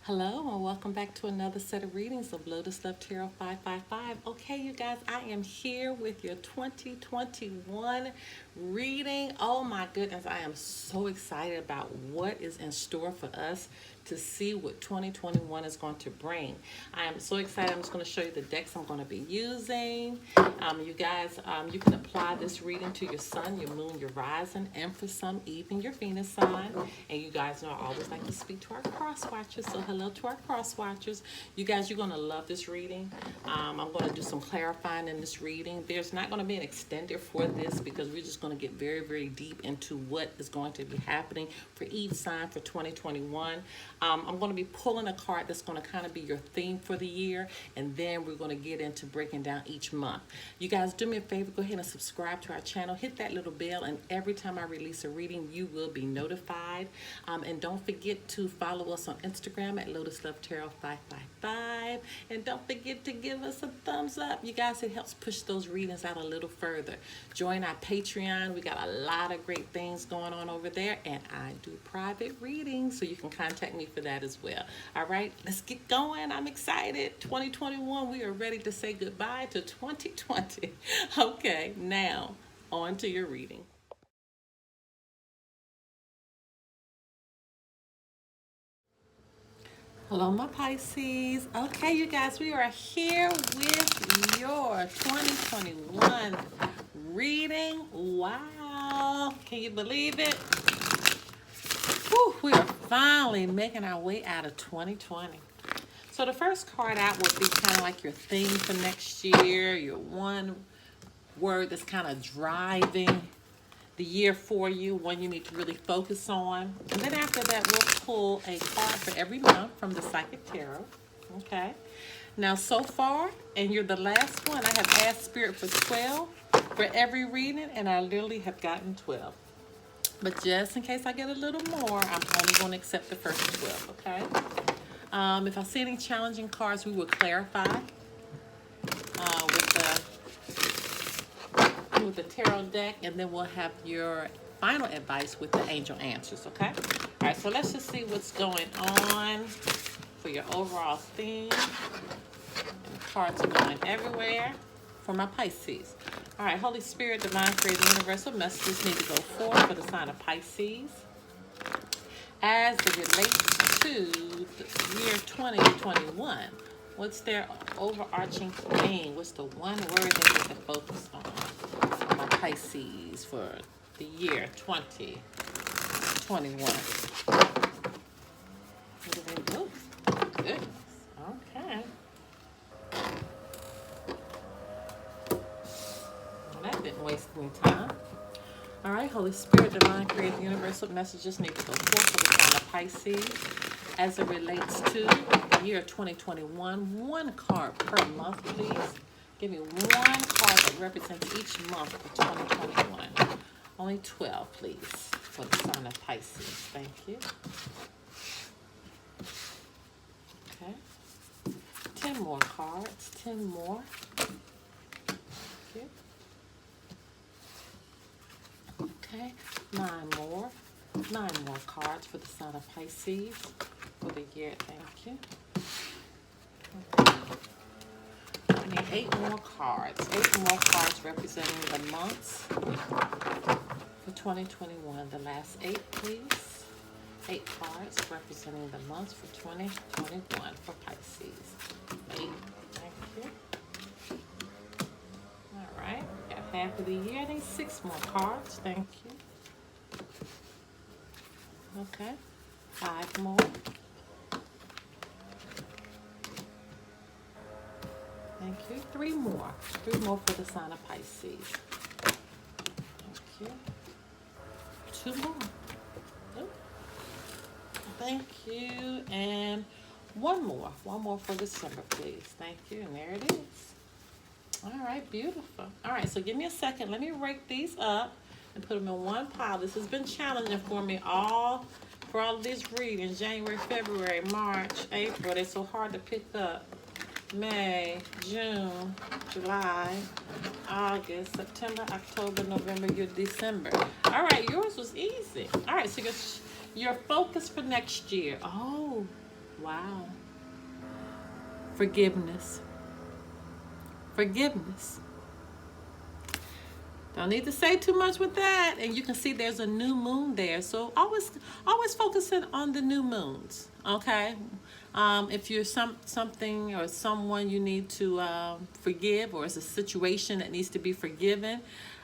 Hello and welcome back to another set of readings of Lotus Love Tarot 555. Okay, you guys, I am here with your 2021 reading. Oh my goodness, I am so excited about what is in store for us to see what 2021 is going to bring. I am so excited. I'm just going to show you the decks I'm going to be using. You guys, you can apply this reading to your sun, your moon, your rising, and for some, even your Venus sign. And you guys know I always like to speak to our cross watchers. So hello to our cross watchers. You guys, you're going to love this reading. I'm going to do some clarifying in this reading. There's not going to be an extender for this because we're just going to get very, very deep into what is going to be happening for each sign for 2021. I'm going to be pulling a card that's going to kind of be your theme for the year, and then we're going to get into breaking down each month. You guys, do me a favor, go ahead and subscribe to our channel, hit that little bell, and every time I release a reading, you will be notified. And don't forget to follow us on Instagram at Lotus Love Tarot 555, and don't forget to give us a thumbs up. You guys, it helps push those readings out a little further. Join our Patreon. We got a lot of great things going on over there, and I do private readings, so you can contact me for that as well. All right, let's get going. I'm excited. 2021, we are ready to say goodbye to 2020. Okay, now on to your reading. Hello, my Pisces. Okay, you guys, we are here with your 2021 reading. Wow, can you believe it? Whew, we are finally making our way out of 2020. So the first card out would be kind of like your theme for next year, your one word that's kind of driving the year for you, one you need to really focus on. And then after that, we'll pull a card for every month from the Psychic Tarot. Okay. Now, so far, and you're the last one, I have asked Spirit for 12 for every reading, and I literally have gotten 12. But just in case I get a little more, I'm only going to accept the first 12, okay? If I see any challenging cards, we will clarify with the tarot deck, and then we'll have your final advice with the angel answers, okay? All right, so let's just see what's going on for your overall theme. And the cards are going everywhere for my Pisces. All right, Holy Spirit, Divine Creator, Universal messages need to go forth for the sign of Pisces as it relates to the year 2021. What's their overarching theme? What's the one word they need to focus on for my Pisces for the year 2021? What do they do? Goodness. Okay. That didn't waste any time. All right, Holy Spirit, Divine Creative Universal messages need to go forth for the sign of Pisces as it relates to the year 2021. One card per month, please. Give me one card that represents each month for 2021. Only 12, please, for the sign of Pisces. Thank you. Okay. 10 more cards. 10 more. Thank you. Okay, 9 more. 9 more cards for the sign of Pisces for the year. Thank you. Okay. I need 8 more cards. 8 more cards representing the months for 2021. The last 8, please. 8 cards representing the months for 2021 for Pisces. 8. Thank you. All right. Half of the year. I need 6 more cards. Thank you. Okay. 5 more. Thank you. 3 more. 3 more for the sign of Pisces. Thank you. 2 more. Oh. Thank you. And 1 more. 1 more for December, please. Thank you. And there it is. All right, beautiful. All right, so give me a second. Let me rake these up and put them in one pile. This has been challenging for me for all of these readings. January, February, March, April. They're so hard to pick up. May, June, July, August, September, October, November, your December. All right, yours was easy. All right, so your focus for next year. Oh, Wow. Forgiveness. Forgiveness. Don't need to say too much with that. And you can see there's a new moon there. So always focusing on the new moons. Okay. If you're something or someone you need to forgive, or it's a situation that needs to be forgiven,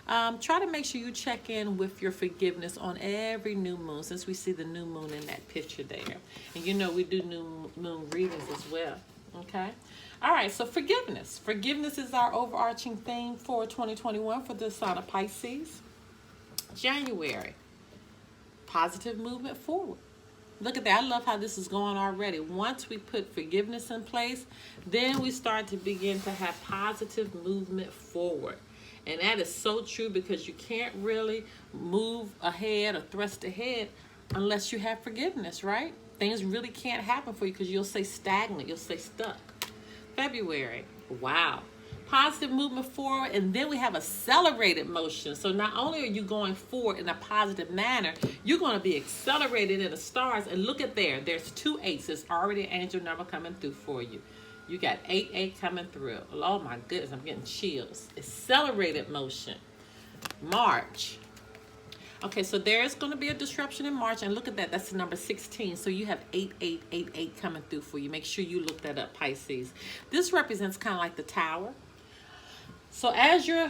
try to make sure you check in with your forgiveness on every new moon, since we see the new moon in that picture there. And you know we do new moon readings as well. Okay. All right, so forgiveness. Forgiveness is our overarching theme for 2021 for the sign of Pisces. January, positive movement forward. Look at that. I love how this is going already. Once we put forgiveness in place, then we start to begin to have positive movement forward. And that is so true, because you can't really move ahead or thrust ahead unless you have forgiveness, right? Things really can't happen for you because you'll stay stagnant. You'll stay stuck. February, wow. Positive movement forward, and then we have accelerated motion. So not only are you going forward in a positive manner, you're going to be accelerated in the stars. And look at there. There's 2 8s. There's already an angel number coming through for you. You got 8 coming through. Oh my goodness, I'm getting chills. Accelerated motion. March. Okay, so there's going to be a disruption in March, and look at that. That's the number 16. So you have 8888 coming through for you. Make sure you look that up, Pisces. This represents kind of like the tower. So as you're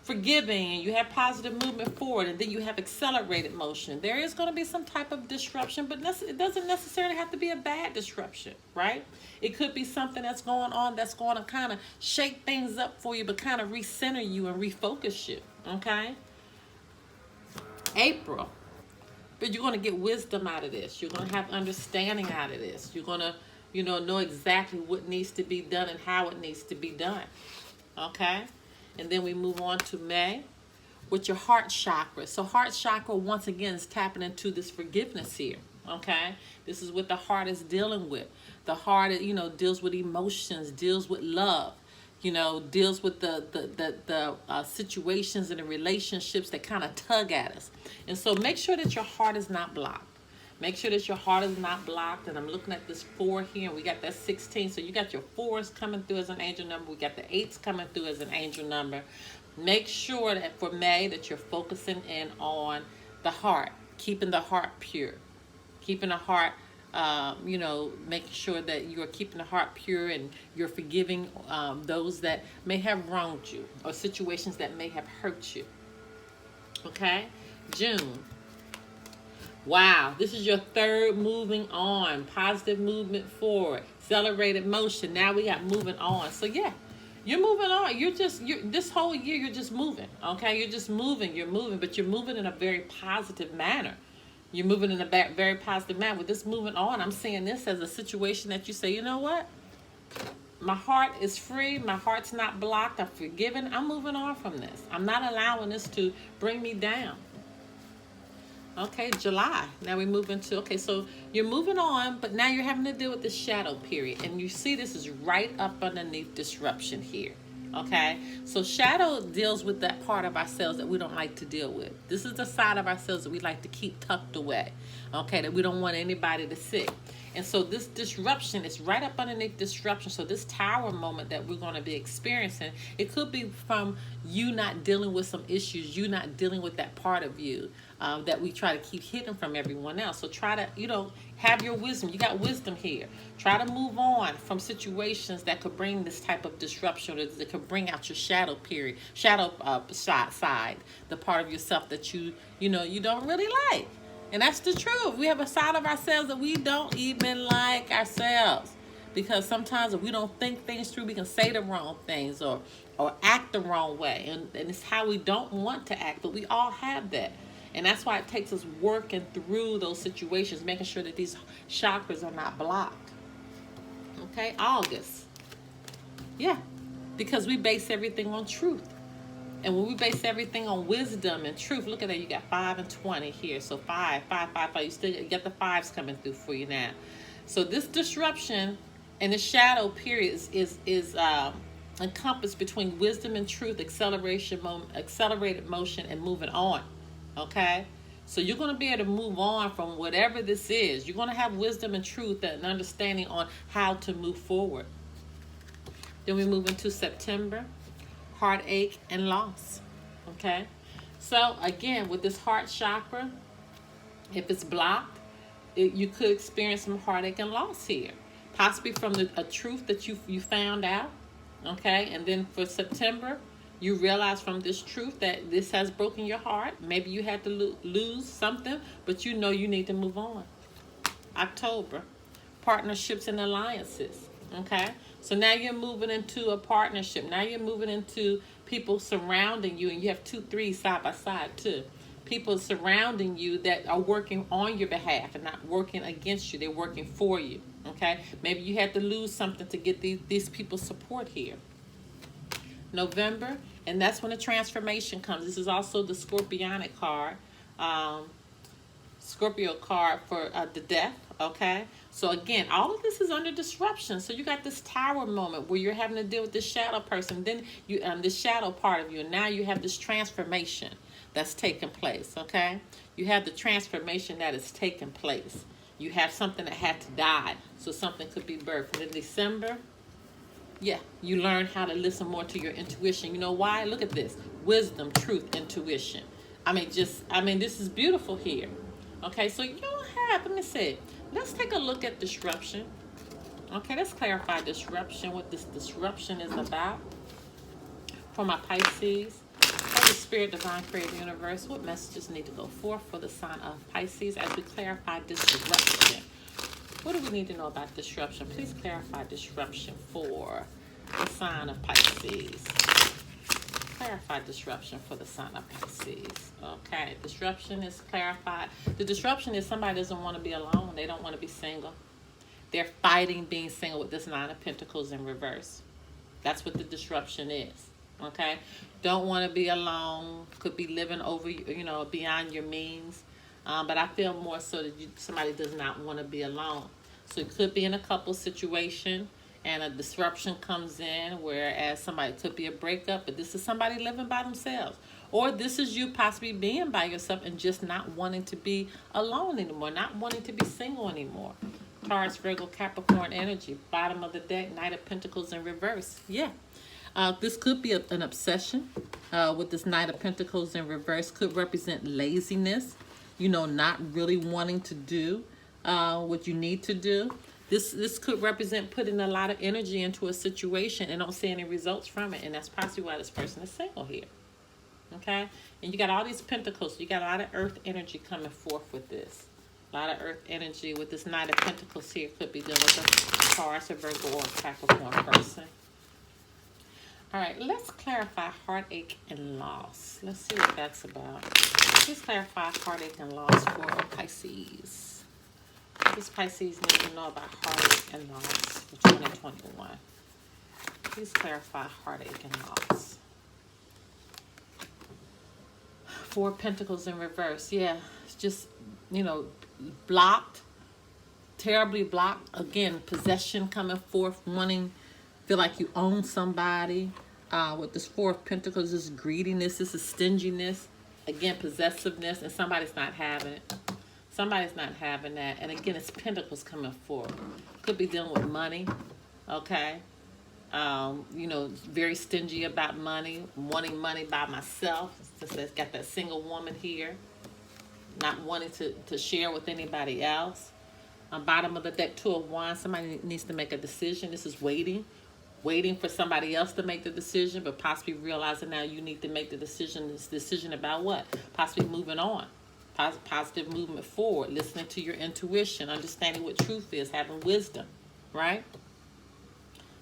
forgiving and you have positive movement forward, and then you have accelerated motion, there is going to be some type of disruption, but it doesn't necessarily have to be a bad disruption, right? It could be something that's going on that's going to kind of shake things up for you, but kind of recenter you and refocus you, okay? April. But you're going to get wisdom out of this. You're going to have understanding out of this. You're going to, know exactly what needs to be done and how it needs to be done. Okay? And then we move on to May with your heart chakra. So heart chakra, once again, is tapping into this forgiveness here. Okay? This is what the heart is dealing with. The heart, deals with emotions, deals with love. Deals with the situations and the relationships that kind of tug at us. And so make sure that your heart is not blocked. Make sure that your heart is not blocked. And I'm looking at this 4 here, and we got that 16. So you got your 4s coming through as an angel number. We got the 8s coming through as an angel number. Make sure that for May that you're focusing in on the heart, keeping the heart pure, keeping the heart making sure that you are keeping the heart pure and you're forgiving those that may have wronged you or situations that may have hurt you. Okay? June. Wow. This is your 3rd moving on. Positive movement forward. Accelerated motion. Now we got moving on. So yeah, you're moving on. This whole year you're just moving. Okay? You're just moving. You're moving, but you're moving in a very positive manner. You're moving in a very positive manner. With this moving on, I'm seeing this as a situation that you say, you know what? My heart is free. My heart's not blocked. I'm forgiven. I'm moving on from this. I'm not allowing this to bring me down. Okay, July. Now we move into, so you're moving on, but now you're having to deal with the shadow period. And you see this is right up underneath disruption here. Okay, so shadow deals with that part of ourselves that we don't like to deal with. This is the side of ourselves that we like to keep tucked away, okay, that we don't want anybody to see. And so this disruption is right up underneath disruption. So this tower moment that we're going to be experiencing, it could be from you not dealing with some issues, you not dealing with that part of you that we try to keep hidden from everyone else. So try to, have your wisdom. You got wisdom here. Try to move on from situations that could bring this type of disruption, or that could bring out your shadow side, the part of yourself that you don't really like. And that's the truth. We have a side of ourselves that we don't even like ourselves. Because sometimes if we don't think things through, we can say the wrong things or act the wrong way. And it's how we don't want to act, but we all have that. And that's why it takes us working through those situations, making sure that these chakras are not blocked. Okay, August. Yeah, because we base everything on truth. And when we base everything on wisdom and truth, look at that, you got 5 and 20 here. So 5, 5, 5, 5. You still got the 5s coming through for you now. So this disruption and the shadow period is encompassed between wisdom and truth, accelerated motion, and moving on. Okay? So you're going to be able to move on from whatever this is. You're going to have wisdom and truth and understanding on how to move forward. Then we move into September, heartache and loss. Okay? So again, with this heart chakra, if it's blocked, you could experience some heartache and loss here. Possibly from a truth that you found out. Okay? And then for September, you realize from this truth that this has broken your heart. Maybe you had to lose something, but you know you need to move on. October, partnerships and alliances. Okay? So now you're moving into a partnership. Now you're moving into people surrounding you, and you have 2, 3 side by side too. People surrounding you that are working on your behalf and not working against you. They're working for you. Okay? Maybe you had to lose something to get these people's support here. November, and that's when the transformation comes. This is also the Scorpionic card, Scorpio card for the death. Okay, so again, all of this is under disruption. So you got this tower moment where you're having to deal with this shadow person, then you this shadow part of you, and now you have this transformation that's taking place. Okay, you have the transformation that is taking place. You have something that had to die, so something could be birthed. And in December, yeah, you learn how to listen more to your intuition. You know why? Look at this. Wisdom, truth, intuition. I mean, this is beautiful here. Okay, so you have, let me see. Let's take a look at disruption. Okay, let's clarify disruption, what this disruption is about. For my Pisces, Holy Spirit, Divine Creator Universe, what messages need to go forth for the sign of Pisces as we clarify disruption? What do we need to know about disruption? Please clarify disruption for the sign of Pisces. Clarify disruption for the sign of Pisces. Okay, disruption is clarified. The disruption is somebody doesn't want to be alone. They don't want to be single. They're fighting being single with this 9 of Pentacles in reverse. That's what the disruption is. Okay, don't want to be alone. Could be living over, beyond your means. But I feel more so that somebody does not want to be alone. So it could be in a couple situation and a disruption comes in, whereas somebody could be a breakup, but this is somebody living by themselves. Or this is you possibly being by yourself and just not wanting to be alone anymore, not wanting to be single anymore. Taurus, Virgo, Capricorn energy, bottom of the deck, Knight of Pentacles in reverse. Yeah. This could be an obsession with this Knight of Pentacles in reverse. Could represent laziness. Not really wanting to do what you need to do. This could represent putting a lot of energy into a situation and don't see any results from it. And that's possibly why this person is single here. Okay? And you got all these pentacles. You got a lot of earth energy coming forth with this. A lot of earth energy with this Knight of Pentacles here. Could be dealing with a Taurus, a Virgo, or a Capricorn person. All right, let's clarify heartache and loss. Let's see what that's about. Please clarify heartache and loss for Pisces. What does Pisces need to know about heartache and loss for 2021? Please clarify heartache and loss. 4 Pentacles in reverse. Yeah, it's just, blocked. Terribly blocked. Again, possession coming forth, feel like you own somebody. With this 4 of Pentacles, this greediness, this is stinginess. Again, possessiveness, and somebody's not having it. Somebody's not having that. And again, it's Pentacles coming forth. Could be dealing with money, okay? Very stingy about money, wanting money by myself. It's got that single woman here, not wanting to share with anybody else. Bottom of the deck, 2 of Wands, somebody needs to make a decision. This is waiting for somebody else to make the decision, but possibly realizing now you need to make the decision. This decision about what? Possibly moving on. Positive movement forward, listening to your intuition, understanding what truth is, having wisdom, right?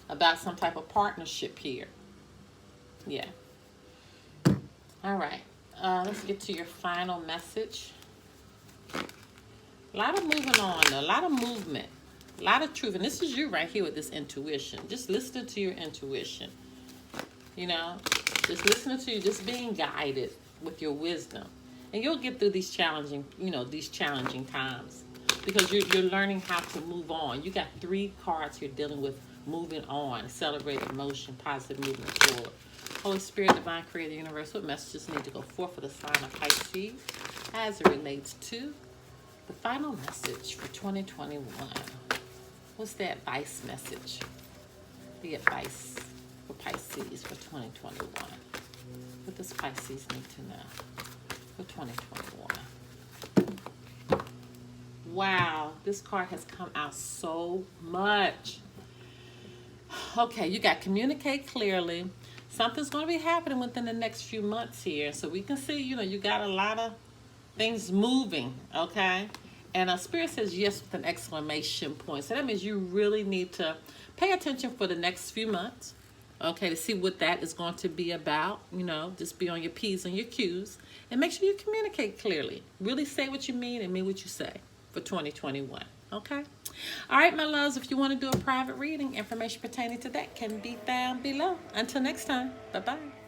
About some type of partnership here. Yeah. All right. Let's get to your final message. A lot of moving on, a lot of movement. A lot of truth. And this is you right here with this intuition. Just listening to your intuition. Just listening to you, just being guided with your wisdom. And you'll get through these challenging times. Because you're learning how to move on. You got 3 cards here dealing with moving on. Accelerated motion, positive movement forward. Holy Spirit, Divine Creator Universe, what messages need to go forth for the sign of Pisces as it relates to the final message for 2021. What's the advice message? The advice for Pisces for 2021. What does Pisces need to know for 2021? Wow, this card has come out so much. Okay, you got communicate clearly. Something's going to be happening within the next few months here. So we can see, you got a lot of things moving, okay? And Spirit says yes with an exclamation point. So that means you really need to pay attention for the next few months, okay, to see what that is going to be about. Just be on your P's and your Q's. And make sure you communicate clearly. Really say what you mean and mean what you say for 2021, okay? All right, my loves, if you want to do a private reading, information pertaining to that can be found below. Until next time, bye-bye.